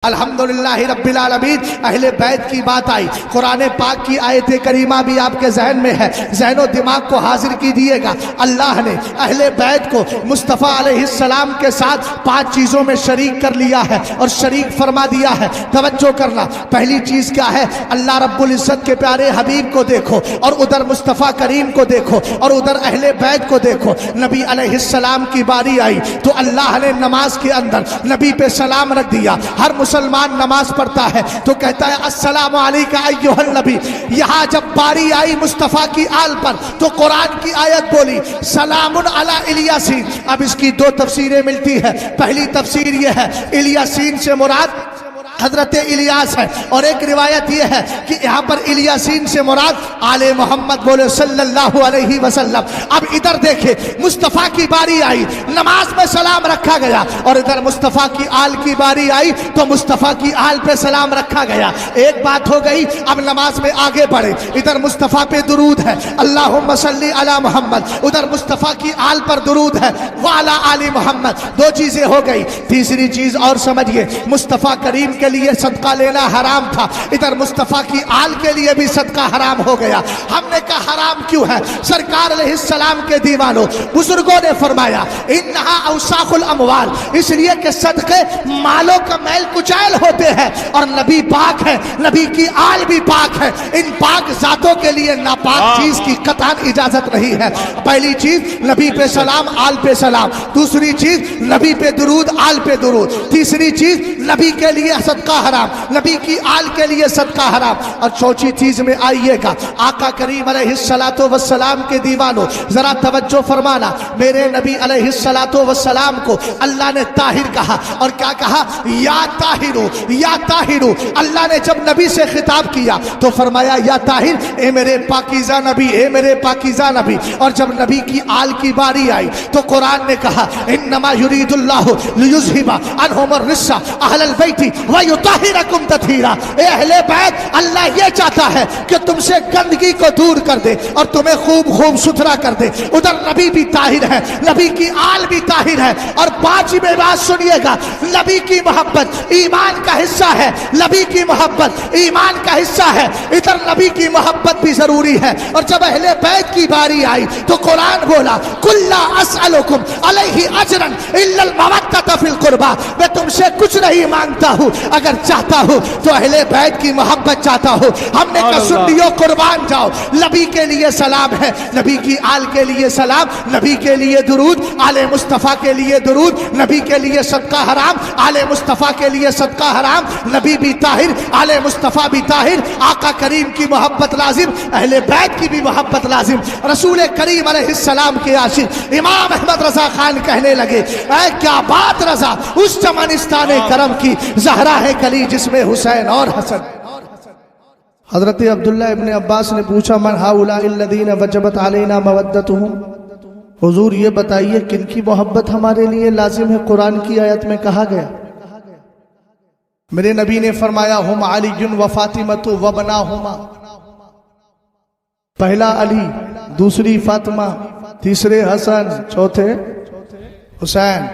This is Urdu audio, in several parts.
الحمدللہ رب العالمین۔ اہل بیت کی بات آئی، قرآن پاک کی آیت کریمہ بھی آپ کے ذہن میں ہے، ذہن و دماغ کو حاضر کیجیے گا۔ اللہ نے اہل بیت کو مصطفیٰ علیہ السلام کے ساتھ 5 چیزوں میں شریک کر لیا ہے اور شریک فرما دیا ہے۔ توجہ کرنا، پہلی چیز کیا ہے؟ اللہ رب العزت کے پیارے حبیب کو دیکھو اور ادھر مصطفیٰ کریم کو دیکھو اور ادھر اہل بیت کو دیکھو۔ نبی علیہ السلام کی باری آئی تو اللہ نے نماز کے اندر نبی پہ سلام رکھ دیا۔ ہر مسلمان نماز پڑھتا ہے تو کہتا ہے السلام علیکہ ایھا النبی۔ یہاں جب باری آئی مصطفیٰ کی آل پر تو قرآن کی آیت بولی سلام علی الیاسین۔ اب اس کی 2 تفسیریں ملتی ہے۔ پہلی تفسیر یہ ہے الیاسین سے مراد حضرت الیاس ہے، اور ایک روایت یہ ہے کہ یہاں پر الیاسین سے مراد آل محمد بولے صلی اللہ علیہ وسلم۔ اب ادھر دیکھیں مصطفیٰ کی باری آئی، نماز میں سلام رکھا گیا، اور ادھر مصطفیٰ کی آل کی باری آئی تو مصطفیٰ کی آل پہ سلام رکھا گیا۔ ایک بات ہو گئی، اب نماز میں آگے بڑھے۔ ادھر مصطفیٰ پہ درود ہے اللہم صلی علی محمد، ادھر مصطفیٰ کی آل پر درود ہے وعلی آل محمد۔ 2 چیزیں ہو گئی۔ تیسری چیز اور سمجھیے، مصطفیٰ کریم کے لیے صدقہ لینا حرام تھا، ادھر مصطفیٰ کی آل کے لیے بھی صدقہ حرام ہو گیا۔ ہم نے کہا حرام کیوں ہے؟ سرکار علیہ السلام کے دیوانوں بزرگوں نے فرمایا انہا اوساخ الاموال، اس لیے کہ صدقے مالوں کا میل کچیل ہوتے ہیں، اور نبی پاک ہے، نبی کی آل بھی پاک ہے، ان پاک ذاتوں کے لیے ناپاک چیز کی قطعاً اجازت نہیں ہے۔ پہلی چیز نبی پہ سلام آل پہ سلام، دوسری چیز نبی پہ درود آل پہ درود، تیسری چیز نبی کے لیے صدقہ حرام، نبی کی آل کے لیے صدقہ حرام، اور چوتھی چیز میں آئیے گا آقا کریم علیہ السلام کے دیوانوں ذرا توجہ فرمانا۔ میرے نبی علیہ السلام کو اللہ نے طاہر کہا، اور کیا کہا؟ یا طاہرو یا طاہرو۔ اللہ نے جب نبی سے خطاب کیا تو فرمایا یا طاہر، اے میرے پاکیزہ نبی، اے میرے پاکیزہ نبی۔ اور جب نبی کی آل کی باری آئی تو قرآن نے کہا انما یرید اللہ لیذھب عنہم الرجس اہل البیت ویطہرکم تطہیرا۔ اے اہل بیت، اللہ یہ چاہتا ہے کہ تم سے گندگی کو دور کر دے اور تمہیں خوب ستھرا کر دے۔ ادھر نبی بھی طاہر ہے، نبی کی آل بھی طاہر ہے، اور 5ویں بات سنیے گا، نبی کی محبت ایمان کا حصہ ہے، نبی کی محبت ایمان کا حصہ ہے، ادھر نبی کی محبت بھی ضروری ہے۔ اور جب اہل بیت کی باری آئی تو قرآن بولا قل لا اسألکم علیہ اجرا الا المودۃ فی القربى، میں تم سے کچھ نہیں مانگتا ہوں، اگر چاہتا ہوں تو اہل بیت کی محبت چاہتا ہوں۔ ہم نے کہا سنیو قربان جاؤ، نبی کے لیے سلام ہے، نبی کی آل کے لیے سلام، نبی کے لیے درود، آل مصطفیٰ کے لیے درود، نبی کے لیے صدقہ حرام، آل مصطفیٰ کے لیے صدقہ حرام، نبی بھی طاہر، آل مصطفیٰ بھی طاہر، آقا کریم کی محبت لازم، اہل بیت کی بھی محبت لازم۔ رسول کریم علیہ السلام کے عاشق امام احمد رضا خان کہنے لگے اے کیا بات رضا، اس چمنستان کرم کی زہرا ہے کلی جس میں حسین اور حسن۔ حضرت عبداللہ ابن عباس نے پوچھا من ہؤلاء الذین وجبت علینا مودتہم، حضور یہ بتائیے کن کی محبت ہمارے لیے لازم ہے؟ قرآن کی آیت میں کہا گیا۔ میرے نبی نے فرمایا ہم علی و فاطمۃ و بناہما، پہلا علی، دوسری فاطمہ، تیسرے حسن، چوتھے حسین۔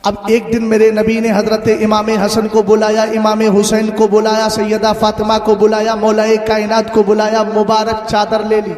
اب ایک دن میرے نبی نے حضرت امام حسن کو بلایا، امام حسین کو بلایا، سیدہ فاطمہ کو بلایا، مولا کائنات کو بلایا، مبارک چادر لے لی،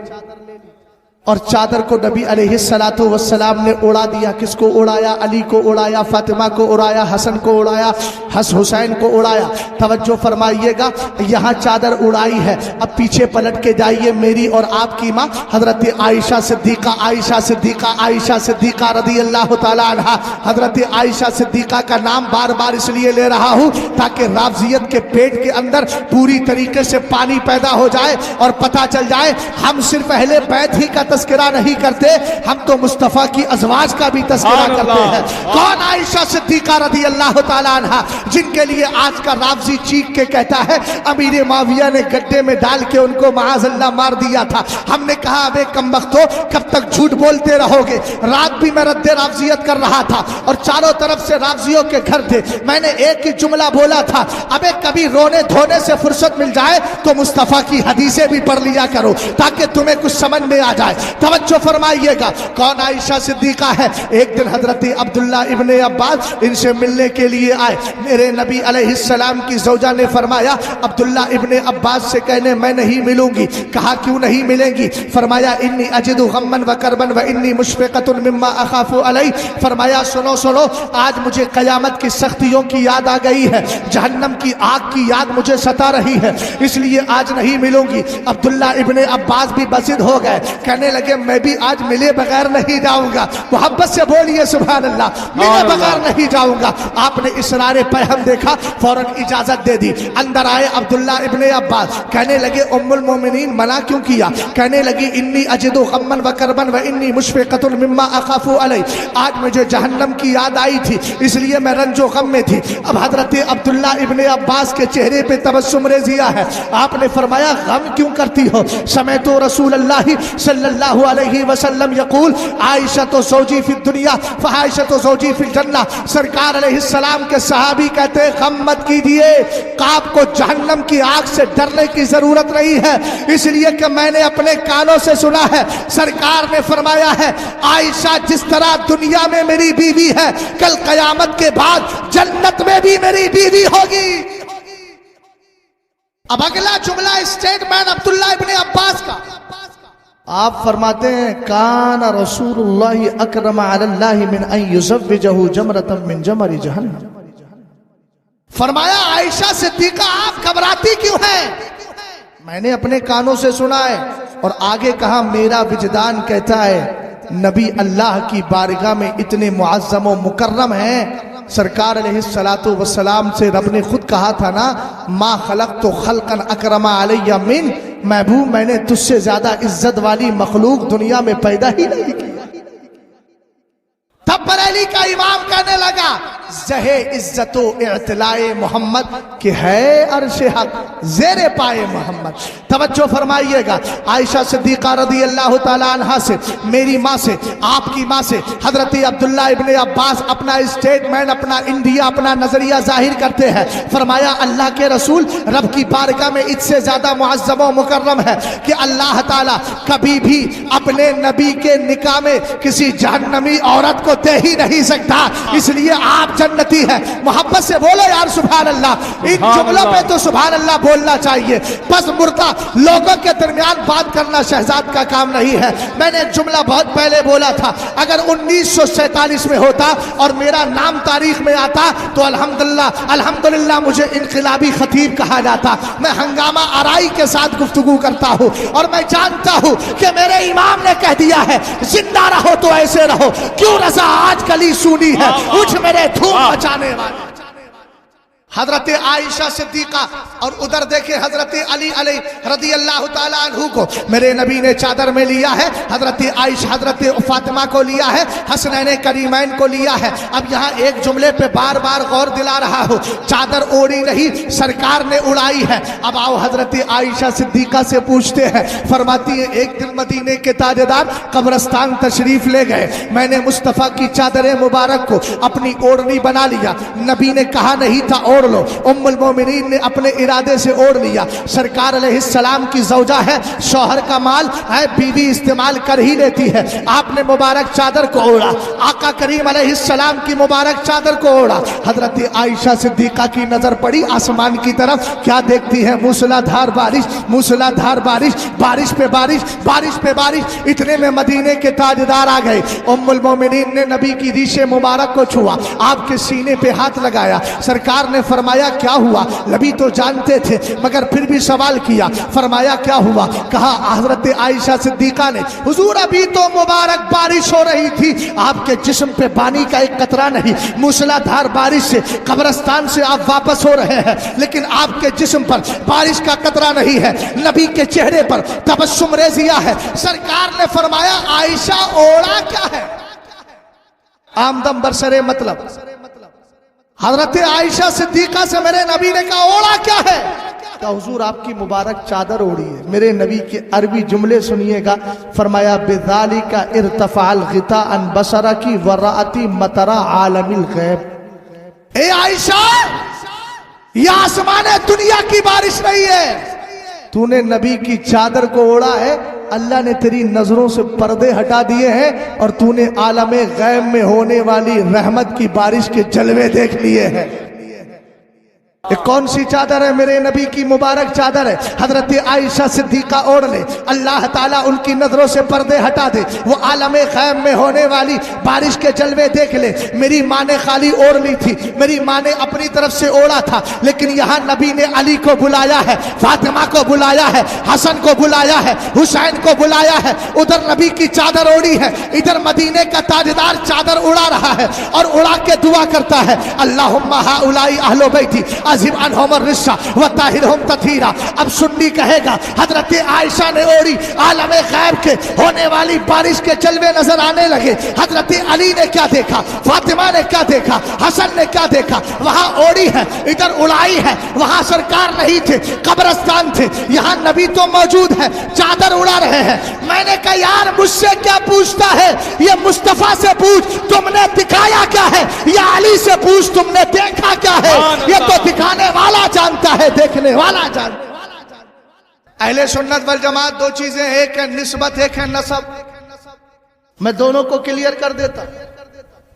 اور چادر کو نبی علیہ السلام نے اڑا دیا۔ کس کو اڑایا؟ علی کو اڑایا، فاطمہ کو اڑایا، حسن کو اڑایا، حسین کو اڑایا۔ توجہ فرمائیے گا، یہاں چادر اڑائی ہے، اب پیچھے پلٹ کے جائیے، میری اور آپ کی ماں حضرت عائشہ صدیقہ، عائشہ صدیقہ، عائشہ صدیقہ رضی اللہ تعالی عنہا۔ حضرت عائشہ صدیقہ کا نام بار بار اس لیے لے رہا ہوں تاکہ رافضیت کے پیٹ کے اندر پوری طریقے سے پانی پیدا ہو جائے اور پتہ چل جائے ہم صرف اہل بیت ہی کا تذکرہ نہیں کرتے، ہم تو مصطفیٰ کی ازواج کا بھی تذکرہ کرتے ہیں۔ کون؟ عائشہ صدیقہ رضی اللہ تعالی عنہا، جن کے لیے آج کا رافضی چیخ کے کہتا ہے امیر معاویہ نے گڈھے میں ڈال کے ان کو معاذ اللہ مار دیا تھا۔ ہم نے کہا ابے کمبختو کب تک جھوٹ بولتے رہو گے؟ رات بھی میں رد رافضیت کر رہا تھا اور چاروں طرف سے رافضیوں کے گھر تھے، میں نے ایک ہی جملہ بولا تھا ابے کبھی رونے دھونے سے فرصت مل جائے تو مصطفیٰ کی حدیثیں بھی پڑھ لیا کرو تاکہ تمہیں کچھ سمجھ میں آ جائے۔ توجہ فرمائیے گا کون عائشہ صدیقہ ہے؟ ایک دن حضرت عبداللہ ابن عباس ان سے ملنے کے لیے آئے. میرے نبی علیہ السلام کی زوجہ نے فرمایا عبداللہ ابن عباس سے کہنے میں نہیں ملوں گی. کہا کیوں نہیں ملیں گی؟ فرمایا انی اجد غمن و کربن و انی مشفقۃ مما اخاف علی. فرمایا سنو سنو، آج مجھے قیامت کی سختیوں کی یاد آ گئی ہے، جہنم کی آگ کی یاد مجھے ستا رہی ہے، اس لیے آج نہیں ملوں گی. عبداللہ ابن عباس بھی بسد ہو گئے، کہنے لگے میں بھی آج ملے بغیر نہیں جاؤں گا. محبت سے بولیے سبحان اللہ، ملے بغیر نہیں جاؤں گا. آپ نے اسرار پیغام دیکھا، فوراً اجازت دے دی. اندر آئے عبداللہ ابن عباس، کہنے لگے ام المومنین منع کیوں کیا؟ کہنے لگی انی اجد غمن و کربن و انی مشفقۃ مما اخاف علی. آج مجھے جہنم کی یاد آئی تھی، اس لیے میں رنج و غم میں تھی. اب حضرت عبداللہ ابن عباس کے چہرے پہ تبسم ریزیا ہے. آپ نے فرمایا غم کیوں کرتی ہو؟ سمعت رسول اللہ صلی اللہ علیہ وسلم یقول عائشہ زوجی فی الدنیا فعائشہ زوجی فی الجنہ. سرکار علیہ السلام کے صحابی کہتے ہیں غم مت کیجئے، آپ کو جہنم کی آگ سے ڈرنے کی ضرورت نہیں ہے، اس لیے کہ میں نے اپنے کانوں سے سنا ہے. سرکار نے فرمایا ہے عائشہ جس طرح دنیا میں میری بیوی ہے، کل قیامت کے بعد جنت میں بھی میری بیوی ہوگی. اب اگلا جملہ اسٹیٹمنٹ عبداللہ ابن عباس کا. آپ فرماتے ہیں کان رسول اللہ اکرم علی اللہ من ان یزوجہ جمرۃ من جمر جہنم. فرمایا عائشہ صدیقہ آپ گھبراتی کیوں ہیں؟ میں نے اپنے کانوں سے سنا ہے. اور آگے کہا میرا وجدان کہتا ہے نبی اللہ کی بارگاہ میں اتنے معظم و مکرم ہیں. سرکار علیہ السلام سے رب نے خود کہا تھا نا ما خلقت خلقا اکرم علی من، محبوب میں نے تجھ سے زیادہ عزت والی مخلوق دنیا میں پیدا ہی نہیں کی. تب بریلی کا امام کہنے لگا زہ عزت و اعتلاء محمد کہ ہے عرش حق زیر پائے محمد. توجہ فرمائیے گا عائشہ صدیقہ رضی اللہ تعالیٰ عنہ سے، میری ماں سے، آپ کی ماں سے حضرت عبداللہ ابن عباس اپنا اسٹیٹمنٹ، اپنا انڈیا، اپنا نظریہ ظاہر کرتے ہیں. فرمایا اللہ کے رسول رب کی بارگاہ میں اس سے زیادہ معظم و مکرم ہے کہ اللہ تعالیٰ کبھی بھی اپنے نبی کے نکاح میں کسی جہنمی عورت کو دے ہی نہیں سکتا، اس لیے آپ جنتی ہے. محبت سے بولو یار سبحان اللہ. ان جملوں پہ تو سبحان اللہ بولنا چاہیے. بس مردہ لوگوں کے درمیان بات کرنا شہزاد کا کام نہیں ہے. میں نے جملہ بہت پہلے بولا تھا اگر 1947 میں ہوتا اور میرا نام تاریخ میں آتا تو الحمدللہ مجھے انقلابی خطیب کہا جاتا. میں ہنگامہ آرائی کے ساتھ گفتگو کرتا ہوں اور میں جانتا ہوں کہ میرے امام نے کہہ دیا ہے زندہ رہو تو ایسے رہو، کیوں رضا آج کلی سونی ہے اٹھ میرے دھوم مچانے والے. حضرت عائشہ صدیقہ اور ادھر دیکھیں حضرت علی رضی اللہ تعالیٰ عنہ کو میرے نبی نے چادر میں لیا ہے، حضرت عائشہ حضرت فاطمہ کو لیا ہے، حسنین کریمین کو لیا ہے. اب یہاں ایک جملے پہ بار بار غور دلا رہا ہوں، چادر اوڑی نہیں سرکار نے اڑائی ہے. اب آؤ حضرت عائشہ صدیقہ سے پوچھتے ہیں. فرماتی ہے ایک دن مدینے کے تاجدار قبرستان تشریف لے گئے، میں نے مصطفیٰ کی چادر مبارک کو اپنی اوڑھنی بنا لیا. نبی نے کہا نہیں تھا اوڑھ لو، ام المومنین نے اپنے ارادے سے اوڑھ لیا. سرکار علیہ السلام کی زوجہ ہے، شوہر کا مال ہے، بیوی استعمال کر ہی لیتی ہے. آپ نے مبارک چادر کو اوڑھا، آقا کریم علیہ السلام کی مبارک چادر کو اوڑھا. حضرت عائشہ صدیقہ کی نظر پڑی آسمان کی طرف، کیا دیکھتی ہے؟ موسلا دھار بارش، موسلا دھار بارش، بارش پہ بارش، بارش پہ بارش. اتنے میں مدینے کے تاجدار آ گئے. ام المومنین نے نبی کی ریش مبارک کو چھوا، آپ کے سینے پہ ہاتھ لگایا. سرکار نے فرمایا کیا ہوا؟ نبی تو جانتے تھے مگر پھر بھی سوال کیا. فرمایا کیا ہوا؟ کہا حضرت عائشہ صدیقہ نے حضور ابھی تو مبارک بارش ہو رہی تھی، آپ کے جسم پہ پانی کا ایک قطرہ نہیں، موسلا دھار بارش سے قبرستان سے آپ واپس ہو رہے ہیں لیکن آپ کے جسم پر بارش کا قطرہ نہیں ہے. نبی کے چہرے پر تبسم ریزیا ہے. سرکار نے فرمایا عائشہ اوڑا کیا ہے؟ آمدم برسرے مطلب حضرت عائشہ صدیقہ سے میرے نبی نے کہا اوڑا کیا ہے؟ کہا حضور آپ کی مبارک چادر اوڑی ہے. میرے نبی کے عربی جملے سنیے گا. فرمایا بذالک ارتفع الغطاء عن بصرک ورأتی مطر عالم الغیب. اے عائشہ یہ آسمان دنیا کی بارش نہیں ہے، تو نے نبی کی چادر کو اوڑا ہے اللہ نے تیری نظروں سے پردے ہٹا دیے ہیں اور تو نے عالم غیب میں ہونے والی رحمت کی بارش کے جلوے دیکھ لیے ہیں۔ یہ کون سی چادر ہے؟ میرے نبی کی مبارک چادر ہے۔ حضرت عائشہ صدیقہ اوڑھ لے، اللہ تعالیٰ ان کی نظروں سے پردے ہٹا دے، وہ عالم غیب میں ہونے والی بارش کے جلوے دیکھ لے۔ میری ماں نے خالی اوڑھ لی تھی، میری ماں نے اپنی طرف سے اوڑھا تھا، لیکن یہاں نبی نے علی کو بلایا ہے، فاطمہ کو بلایا ہے، حسن کو بلایا ہے، حسین کو بلایا ہے۔ ادھر نبی کی چادر اوڑھی ہے، ادھر مدینے کا تاجدار چادر اڑا رہا ہے اور اڑا کے دعا کرتا ہے، اللہم ہؤلاء اہل بیتی عظیم عنہم الرجس وطہرہم تطہیرا۔ اب سنی کہے گا حضرت عائشہ نے اوڑھی، عالم غیب کے ہونے والی بارش کے جلوے نظر آنے لگے۔ حضرت علی نے کیا دیکھا، فاطمہ نے کیا دیکھا، حسن نے کیا دیکھا؟ وہاں اوڑھی ہے، ادھر اڑائی ہے، وہاں سرکار نہیں تھے، قبرستان تھے، یہاں نبی تو موجود ہے، چادر اڑا رہے ہیں۔ میں نے کہا یار مجھ سے کیا پوچھتا ہے، یہ مصطفیٰ سے پوچھ تم نے دکھایا کیا ہے، یا علی سے پوچھ تم نے دیکھا کیا ہے۔ یہ تو دکھانے والا جانتا ہے، دیکھنے والا جانتا ہے۔ اہل سنت والجماعت دو چیزیں، ایک ہے نسبت، ایک ہے نسب۔ میں دونوں کو کلیئر کر دیتا ہوں،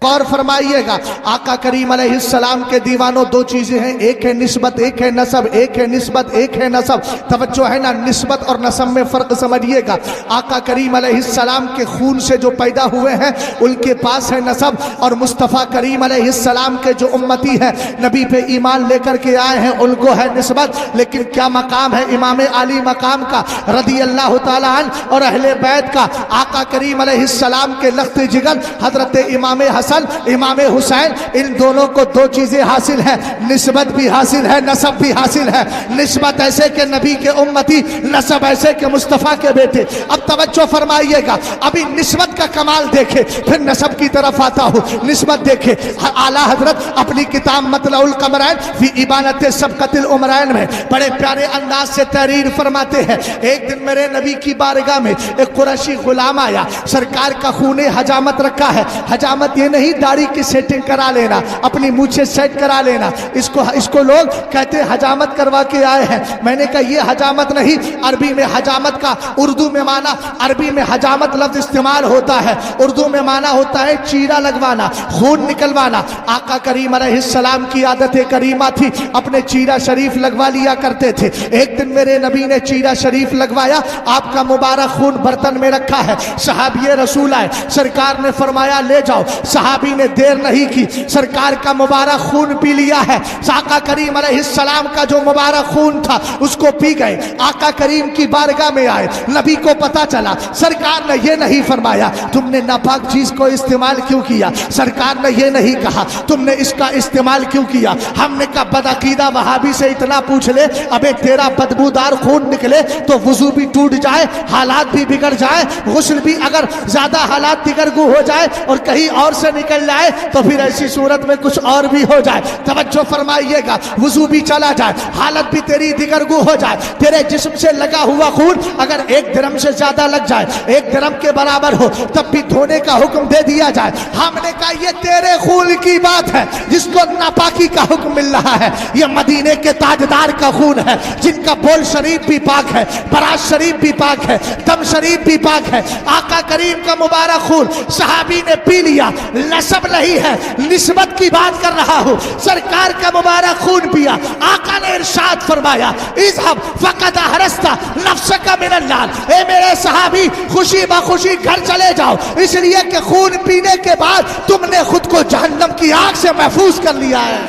غور فرمائیے گا۔ آقا کریم علیہ السلام کے دیوانوں دو چیزیں ہیں، ایک ہے نسبت، ایک ہے نسب، ایک ہے نسبت، ایک ہے نسب۔ توجہ ہے نا، نسبت اور نسب میں فرق سمجھیے گا۔ آقا کریم علیہ السلام کے خون سے جو پیدا ہوئے ہیں ان کے پاس ہے نسب، اور مصطفیٰ کریم علیہ السلام کے جو امتی ہیں، نبی پہ ایمان لے کر کے آئے ہیں، ان کو ہے نسبت۔ لیکن کیا مقام ہے امام علی مقام کا رضی اللہ تعالیٰ عنہ اور اہل بیت کا؟ آقا کریم علیہ السلام کے لخت جگر حضرت امام حسن، امام حسین، ان دونوں کو دو چیزیں حاصل ہیں، نسبت بھی حاصل ہے، نسب بھی حاصل ہے۔ نسبت ایسے کہ نبی کے امتی، نسب ایسے کہ مصطفیٰ کے بیٹے۔ اب توجہ فرمائیے گا، ابھی نسبت کا کمال دیکھے پھر نسب کی طرف آتا ہوں۔ نسبت دیکھے، اعلیٰ حضرت اپنی کتاب مطلع القمرین فی ابانۃ سبقۃ العمرین میں بڑے پیارے انداز سے تحریر فرماتے ہیں، ایک دن میرے نبی کی بارگاہ میں ایک قریشی غلام آیا، سرکار کا خون حجامت رکھا ہے۔ حجامت یہ نہیں داڑھی کی سیٹنگ کرا لینا، اپنی مونچھیں سیٹ کرا لینا، اس کو لوگ کہتے ہیں حجامت کروا کے آئے ہیں۔ میں نے کہا یہ حجامت نہیں، عربی میں حجامت کا اردو میں معنی، عربی میں حجامت لفظ استعمال ہوتا ہے، اردو میں معنی ہوتا ہے چیرا لگوانا، خون نکلوانا۔ آقا کریم علیہ السلام کی عادت کریمہ تھی، اپنے چیرا شریف لگوا لیا کرتے تھے۔ ایک دن میرے نبی نے چیرا شریف لگوایا، آپ کا مبارک خون برتن میں رکھا ہے، صحابی رسول آئے، سرکار نے فرمایا لے جاؤ۔ صحابی نے دیر نہیں کی، سرکار کا مبارک خون پی لیا ہے۔ آقا کریم علیہ السلام کا جو مبارک خون تھا اس کو پی گئے۔ آقا کریم کی بارگاہ میں آئے، نبی کو پتا چلا، سرکار نے یہ نہیں فرمایا تم نے ناپاک چیز کو استعمال کیوں کیا، سرکار نے یہ نہیں کہا تم نے اس کا استعمال کیوں کیا۔ ہم نے کہا بدعقیدہ وہابی سے اتنا پوچھ لے، ابے تیرا بدبودار خون نکلے تو وضو بھی ٹوٹ جائے، حالات بھی بگڑ جائے، غسل بھی اگر زیادہ حالات دگرگو ہو جائے اور کہیں اور سے نکل جائے تو پھر ایسی صورت میں کچھ اور بھی ہو جائے۔ توجہ فرمائیے گا، وضو بھی چلا جائے، حالت بھی تیری دگرگو ہو جائے، تیرے جسم سے لگا ہوا خون اگر 1 درہم سے زیادہ لگ جائے، 1 درہم کے برابر ہو، تب بھی دھونے کا حکم دے دیا جائے۔ ہم نے کہا یہ تیرے خون کی بات ہے جس کو ناپاکی کا حکم مل رہا ہے، یہ مدینے کے تاجدار کا خون ہے جن کا بول شریف بھی پاک ہے، براز شریف بھی پاک ہے، دم شریف بھی پاک ہے۔ آقا کریم کا مبارک خون صحابی نے پی لیا، نسب نہیں ہے، نسبت کی بات کر رہا ہوں۔ سرکار کا مبارک خون پیا، آقا نے ارشاد فرمایا اذهب فقد احرزت نفسك من النار، اے میرے صحابی خوشی بخوشی گھر چلے جاؤ، اس لیے کہ خون پینے کے بعد تم نے خود کو جہنم کی آگ سے محفوظ کر لیا ہے۔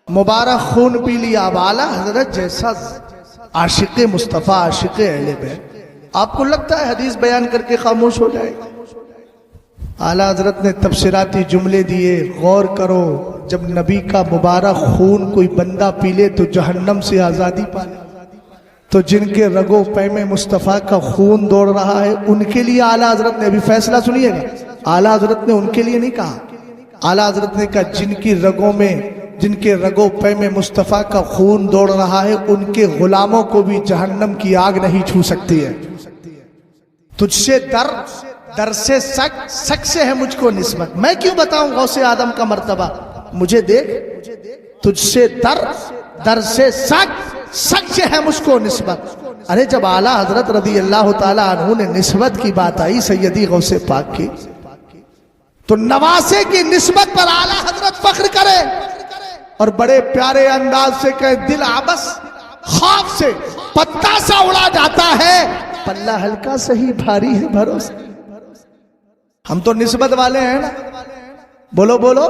مبارک خون پی لیا۔ اب اعلیٰ حضرت جیسا عاشق مصطفیٰ، عاشق اہل بیت، آپ کو لگتا ہے حدیث بیان کر کے خاموش ہو جائے گا؟ اعلیٰ حضرت نے تبصراتی جملے دیے، غور کرو، جب نبی کا مبارک خون کوئی بندہ پی لے تو جہنم سے آزادی پالے، تو جن کے رگوں پے میں مصطفیٰ کا خون دوڑ رہا ہے ان کے لیے اعلیٰ حضرت نے، ابھی فیصلہ سنیے گا، اعلیٰ حضرت نے ان کے لیے نہیں کہا، اعلیٰ حضرت نے کہا جن کی رگوں میں، جن کے رگوں پے میں مصطفیٰ کا خون دوڑ رہا ہے ان کے غلاموں کو بھی جہنم کی آگ نہیں چھو سکتی ہے۔ تجھ سے در سے سک سے ہے مجھ کو نسبت، میں کیوں بتاؤں غوث آدم کا مرتبہ، مجھے دیکھ، تجھ سے در سے سک سے ہے مجھ کو نسبت، ارے جب اعلیٰ حضرت رضی اللہ تعالیٰ عنہ نے نسبت کی بات آئی سیدی غوث پاک کی، تو نواسے کی نسبت پر اعلیٰ حضرت فخر کرے اور بڑے پیارے انداز سے کہے دل عبس خوف سے پتہ سا اڑا جاتا ہے، پلہ ہلکا سہی بھاری ہے بھروسہ۔ ہم تو نسبت والے ہیں نا، بولو بولو،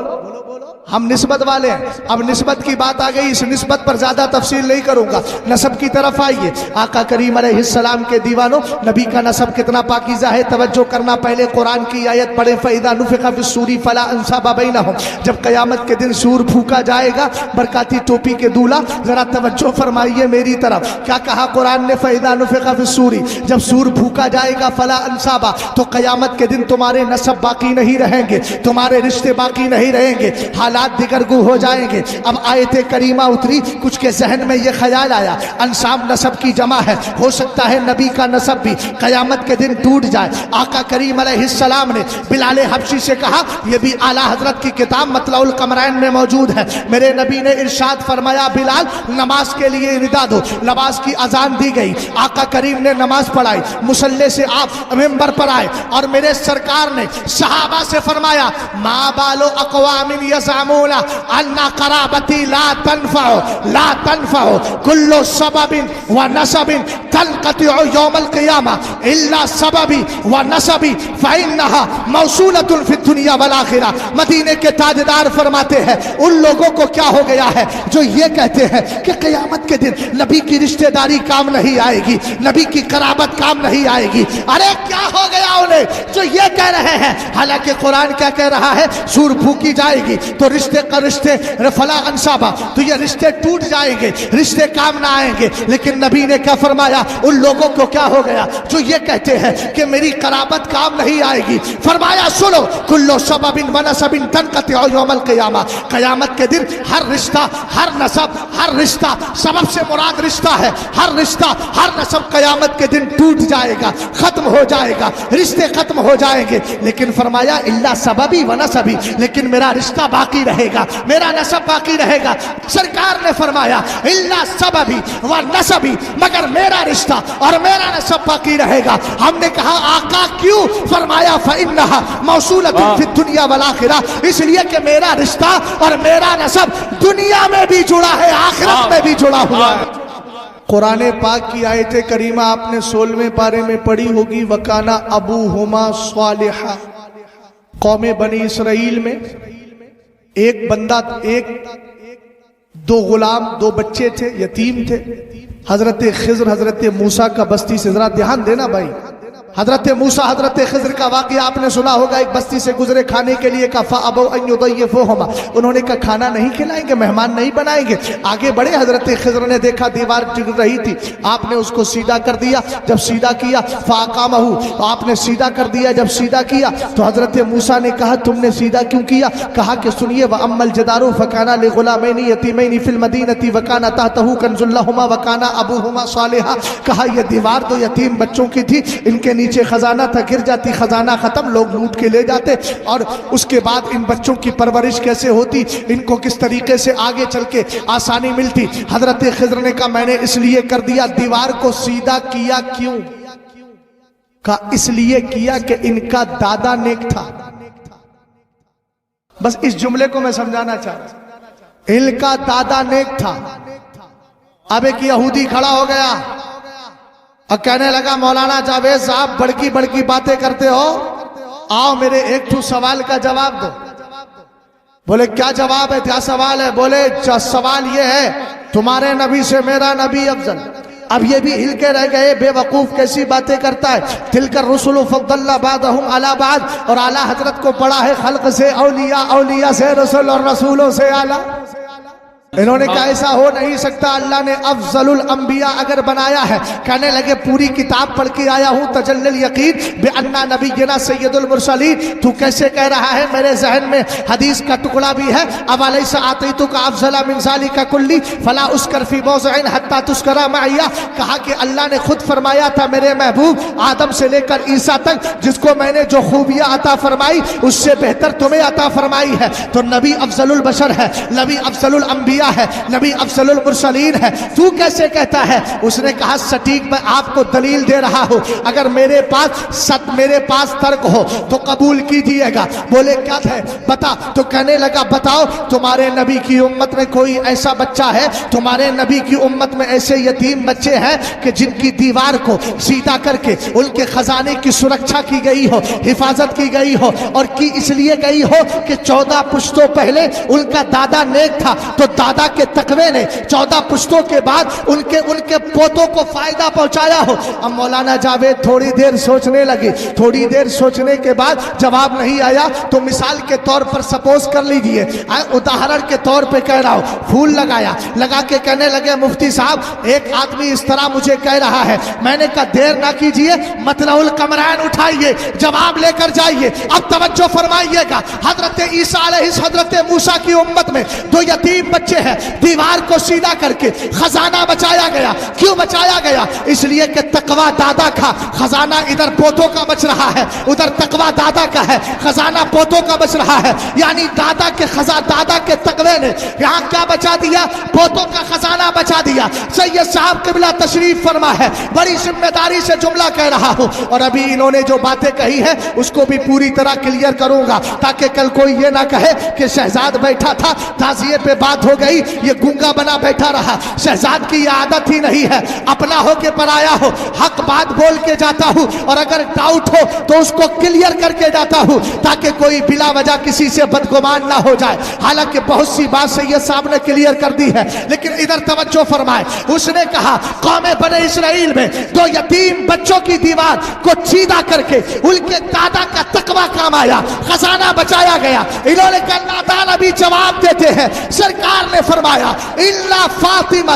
ہم نسبت والے ہیں۔ اب نسبت کی بات آ گئی، اس نسبت پر زیادہ تفصیل نہیں کروں گا، نسب کی طرف آئیے۔ آقا کریم علیہ السلام کے دیوانوں، نبی کا نسب کتنا پاکیزہ ہے، توجہ کرنا۔ پہلے قرآن کی آیت پڑھیں، فَإِذَا نُفِخَ فِي الصُّورِ فَلَا أَنْسَابَ بَيْنَهُمْ۔ جب قیامت کے دن سور پھونکا جائے گا، برکاتی ٹوپی کے دولہ ذرا توجہ فرمائیے میری طرف، کیا کہا قرآن نے؟ فَإِذَا نُفِخَ فِي الصُّورِ، جب سور پھونکا جائے گا، فَلَا أَنْسَابَ، تو قیامت کے دن تمہارے نسب باقی نہیں رہیں گے، تمہارے رشتے باقی نہیں رہیں گے، حالات دگرگو ہو جائیں گے۔ اب آیت کریمہ اتری، کچھ کے ذہن میں یہ خیال آیا انساب نسب کی جمع ہے، ہو سکتا ہے نبی کا نسب بھی قیامت کے دن ٹوٹ جائے۔ آقا کریم علیہ السلام نے بلال حبشی سے کہا، یہ بھی اعلیٰ حضرت کی کتاب مطلع القمرین میں موجود ہے، میرے نبی نے ارشاد فرمایا بلال نماز کے لیے ندا دو۔ نماز کی اذان دی گئی، آقا کریم نے نماز پڑھائی، مصلی سے آپ منبر پر آئے اور میرے سرکار نے صحابہ سے فرمایا ما بال اقوام یزعمون ان قرابتی لا تنفع کل سبب ونسب تنقطع یوم القیامہ الا سببی ونسبی فإنها موصولة فی الدنیا والآخرہ۔ مدینے کے تاجدار فرماتے ہیں ان لوگوں کو کیا ہو گیا ہے جو یہ کہتے ہیں کہ قیامت کے دن نبی کی رشتہ داری کام نہیں آئے گی، نبی کی قرابت کام نہیں آئے گی۔ ارے کیا ہو گیا انہیں جو یہ کہہ رہے ہیں؟ حالانکہ قرآن کیا کہہ رہا ہے؟ سور پھونکی جائے گی تو رشتے فلا انصابہ، تو یہ رشتے ٹوٹ جائیں گے، رشتے کام نہ آئیں گے۔ لیکن نبی نے کیا فرمایا؟ ان لوگوں کو کیا ہو گیا جو یہ کہتے ہیں کہ میری قرابت کام نہیں آئے گی؟ فرمایا سنو، کلو سبب ونسب تنقطع یوم القیامہ، قیامت کے دن ہر رشتہ، ہر نسب، ہر رشتہ، سبب سے مراد رشتہ ہے، ہر رشتہ، ہر نسب قیامت کے دن ٹوٹ جائے گا، ختم ہو جائے گا، رشتے ختم ہو جائیں گے۔ لیکن فرمایا الا سببی ونسبی، لیکن میرا رشتہ باقی رہے گا، میرا نسب باقی رہے گا۔ سرکار نے فرمایا الا سببی ونسبی، مگر میرا رشتہ اور میرا نسب باقی رہے گا۔ ہم نے کہا آقا کیوں؟ فرمایا فإنها موصولة فی الدنیا والآخرہ، اس لیے کہ میرا رشتہ اور میرا نسب دنیا میں بھی جڑا ہے، آخرت میں بھی جڑا ہوا ہے۔ قرآن پاک کی آیت کریمہ آپ نے 16ویں پارے میں پڑھی ہوگی، وَكَانَ أَبُوهُمَا صَالِحًا۔ قوم بنی اسرائیل میں ایک بندہ، دو غلام، دو بچے تھے، یتیم تھے، حضرت خضر حضرت موسیٰ کا بستی سے، ذرا دھیان دینا بھائی، حضرت موسیٰ حضرت خضر کا واقعہ آپ نے سنا ہوگا، ایک بستی سے گزرے، کھانے کے لیے کہا فَأَبَوْا أَن يُضَيِّفُوهُمَا، انہوں نے کہا کھانا نہیں کھلائیں گے، مہمان نہیں بنائیں گے۔ آگے بڑھے، حضرت خضر نے دیکھا دیوار ٹک رہی تھی، آپ نے اس کو سیدھا کر دیا، جب سیدھا کیا فَأَقَامَهُ، آپ نے سیدھا کر دیا، جب سیدھا کیا تو حضرت موسیٰ نے کہا تم نے سیدھا کیوں کیا؟ کہا کہ سنیے وَأَمَّا الْجِدَارُ فَكَانَ لِغُلَامَيْنِ يَتِيمَيْنِ فِي الْمَدِينَةِ وَكَانَ تَحْتَهُ كَنْزٌ لَهُمَا وَكَانَ أَبُوهُمَا صَالِحًا۔ کہا یہ دیوار تو یتیم بچوں کی تھی، ان کے نیچے خزانہ تھا، گر جاتی خزانہ ختم، لوگ لوٹ کے لے جاتے، اور اس کے بعد ان بچوں کی پرورش کیسے ہوتی، ان کو کس طریقے سے آگے چل کے آسانی ملتی۔ حضرت خضر نے کہا میں نے اس لیے کر دیا، دیوار کو سیدھا کیا کیوں؟ کہا اس لیے کیا کہ ان کا دادا نیک تھا۔ بس اس جملے کو میں سمجھانا چاہتا ہوں، ان کا دادا نیک تھا۔ اب ایک یہودی کھڑا ہو گیا اور کہنے لگا مولانا جاوید صاحب بڑکی بڑکی باتیں کرتے ہو، آؤ میرے ایک تو سوال کا جواب دو۔ بولے کیا جواب ہے، کیا سوال ہے؟ بولے سوال یہ ہے تمہارے نبی سے میرا نبی افضل۔ اب یہ بھی ہل کے رہ گئے، بے وقوف کیسی باتیں کرتا ہے۔ تلک الرسل فضلنا بعضهم علی بعض، اور اعلیٰ حضرت کو پڑھا ہے خلق سے اولیاء، اولیاء سے رسول، اور رسولوں سے اعلیٰ۔ انہوں نے کہا ایسا ہو نہیں سکتا، اللہ نے افضل الانبیاء اگر بنایا ہے۔ کہنے لگے پوری کتاب پڑھ کے آیا ہوں، تجلی الیقین بأن نبینا سید المرسلین، تو کیسے کہہ رہا ہے؟ میرے ذہن میں حدیث کا ٹکڑا بھی ہے، اولیس آتیتک افضل من ذلک کلی فلا اسکر فی موضع حتی تذکر معی۔ کہا کہ اللہ نے خود فرمایا تھا میرے محبوب آدم سے لے کر عیسیٰ تک جس کو میں نے جو خوبیاں عطا فرمائی اس سے بہتر تمہیں عطا فرمائی ہے۔ تو نبی افضل البشر ہے، نبی افضل الانبیاء بیٹا ہے, نبی افضل المرسلین ہے, تو کیسے کہتا ہے؟ اس نے کہا سٹیک میں آپ کو دلیل دے رہا ہوں, اگر میرے پاس ترک ہو تو قبول کیجئے گا. بولے کیا ہے بتا. تو کہنے لگا بتاؤ, تمہارے نبی کی امت میں کوئی ایسا بچہ ہے, تمہارے نبی کی امت میں ایسے یتیم بچے ہیں کہ جن کی دیوار کو سیدھا کر کے ان کے خزانے کی سرکشا کی گئی ہو, حفاظت کی گئی ہو, اور کی اس لیے گئی ہو کہ 14 پشتوں پہلے ان کا دادا نیک تھا تو دادا کے تقوی نے 14 پشتوں کے بعد ان کے پوتوں کو فائدہ پہنچایا ہو. اب مولانا جاوید تھوڑی دیر سوچنے لگے, تھوڑی دیر سوچنے کے بعد جواب نہیں آیا تو مثال کے طور پر سپوز کر لیجئے, اداہرن کے طور پہ کہہ رہا ہوں, پھول لگا کے کہنے لگے مفتی صاحب ایک آدمی اس طرح مجھے کہہ رہا ہے. میں نے کہا دیر نہ کیجئے, مطلع القمرین اٹھائیے, جواب لے کر جائیے. اب توجہ فرمائیے گا, حضرت عیسیٰ علیہ حضرت موسیٰ کی امت میں 2 یتیم بچے ہیں, دیوار کو سیدھا کر کے خزانہ بچایا گیا. کیوں بچایا گیا؟ اس لیے کہ تقوی دادا کا خزانہ ادھر پوتوں کا بچ رہا ہے, ادھر تقوی دادا کا ہے, خزانہ پوتوں کا بچ رہا ہے. یعنی دادا کے تقوی نے یہاں کیا بچا دیا؟ پوتوں کا خزانہ بچا دیا. سید صاحب قبلہ تشریف فرما ہے, بڑی ذمہ داری سے جملہ کہہ رہا ہوں, اور ابھی انہوں نے جو باتیں کہی ہے اس کو بھی پوری طرح کلیئر کروں گا تاکہ کل کوئی یہ نہ کہے کہ شہزاد بیٹھا تھا, تعزیے پہ بات ہو گئی, یہ گونگا بنا بیٹھا رہا. شہزاد کی یہ عادت ہی نہیں ہے, اپنا ہو کے پرایا ہو, حق بات بول کے جاتا ہوں, اور اگر ڈاؤٹ ہو تو اس کو کلیئر کر کے جاتا ہوں تاکہ کوئی بلا وجہ کسی سے بدگمان نہ ہو جائے. حالانکہ بہت سی بات سید صاحب نے کلیئر کر دی ہے, لیکن ادھر توجہ فرمائے. اس نے کہا قوم بنی اسرائیل میں 2 یتیم بچوں کی دیوار کو سیدھا کر کے ان کے دادا کا تقوی کام آیا, خزانہ بچایا گیا. انہوں نے کہا نادان ابھی جواب دیتے ہیں. سرکار نے فرمایا الا فاطمہ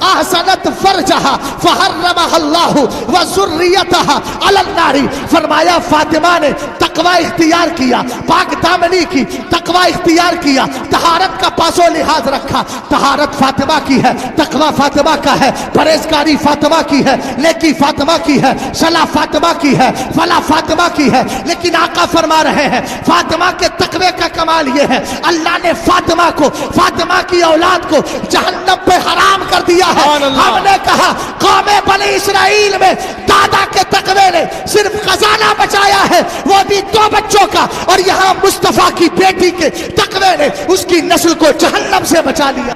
احسنت فرجہا فحرمہ اللہ وذریتہا علی النار. فرمایا فاطمہ نے تقوی اختیار کیا, پاک دامنی کی, تقوی اختیار کیا, طہارت کا پاس و لحاظ رکھا. طہارت فاطمہ کی ہے, تقوی فاطمہ کا ہے, پرہیزگاری فاطمہ کی ہے, نیکی فاطمہ کی ہے, صلاح فاطمہ کی ہے, فلاح فاطمہ کی ہے. لیکن آقا فرما رہے ہیں فاطمہ کے تقوی کا کمال یہ ہے اللہ نے فاطمہ کو, فاطمہ کی اولاد کو جہنم پہ حرام کر دیا ہے. ہم نے کہا قوم بنی اسرائیل میں دادا کے تقوی نے صرف خزانہ بچایا ہے, وہ بھی 2 بچوں کا, اور یہاں مصطفیٰ کی بیٹی کے تقوی نے اس کی نسل کو جہنم سے بچا لیا.